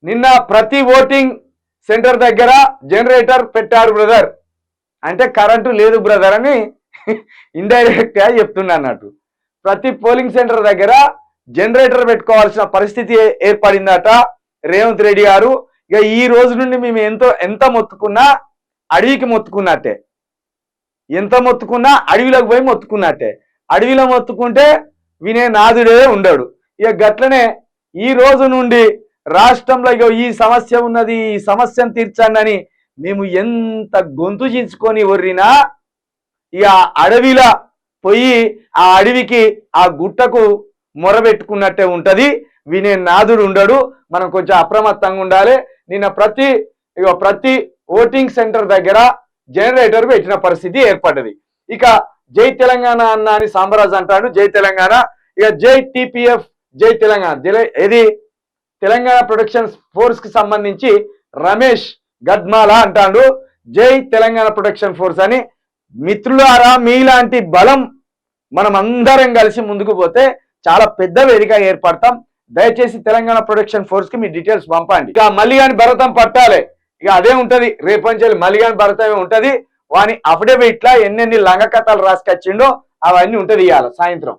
నిన్న ప్రతి voting centre దగ్గర జనరేటర్ పెట్టారు బ్రదర్, అంటే కరెంటు లేదు బ్రదర్ అని ఇండైరెక్ట్ గా చెప్తున్నా అన్నట్టు. ప్రతి పోలింగ్ సెంటర్ దగ్గర జనరేటర్ పెట్టుకోవాల్సిన పరిస్థితి ఏర్పడిందట రేవంత్ రెడ్డి గారు. ఇక ఈ రోజు నుండి మేము ఎంత మొత్తుకున్నా అడవికి మొత్తుకున్నట్టే, ఎంత మొత్తుకున్నా అడవిలోకి పోయి మొత్తుకున్నట్టే. అడవిలో మొత్తుకుంటే వినే నాదుడే ఉండడు. ఇక గట్లనే ఈ రోజు నుండి రాష్ట్రంలో ఇక ఈ సమస్య ఉన్నది, ఈ సమస్యను తీర్చండి అని మేము ఎంత గొంతు చించుకొని వర్రినా ఇక అడవిలో పోయి ఆ అడవికి ఆ గుట్టకు మొరబెట్టుకున్నట్టే ఉంటది, వినే నాదుడు ఉండడు. మనం కొంచెం అప్రమత్తంగా ఉండాలి. నిన్న ప్రతి ఓటింగ్ సెంటర్ దగ్గర జనరేటర్ పెట్టిన పరిస్థితి ఏర్పడ్డది. ఇక జై తెలంగాణ అన్న అని సాంబరాజ్ అంటాడు, జై తెలంగాణ. ఇక జై టిపిఎఫ్, జై తెలంగాణ. ఇది తెలంగాణ ప్రొటెక్షన్ ఫోర్స్ కి సంబంధించి రమేష్ గద్మాల అంటాడు జై తెలంగాణ ప్రొటెక్షన్ ఫోర్స్ అని. మిత్రులారా, మీలాంటి బలం మనం అందరం కలిసి ముందుకు పోతే చాలా పెద్ద వేదిక ఏర్పడతాం. దయచేసి తెలంగాణ ప్రొటెక్షన్ ఫోర్స్ కి మీ డీటెయిల్స్ పంపండి. ఇక మల్లిగాని భరతం పట్టాలి, ఇక అదే ఉంటది రేపంచెల్లి మల్లిగాని భరతమే ఉంటది. వాని అఫిడవిట్లా ఎన్నెన్ని లంగ కథలు రాసుకొచ్చిండో అవన్నీ ఉంటది ఇవాళ సాయంత్రం.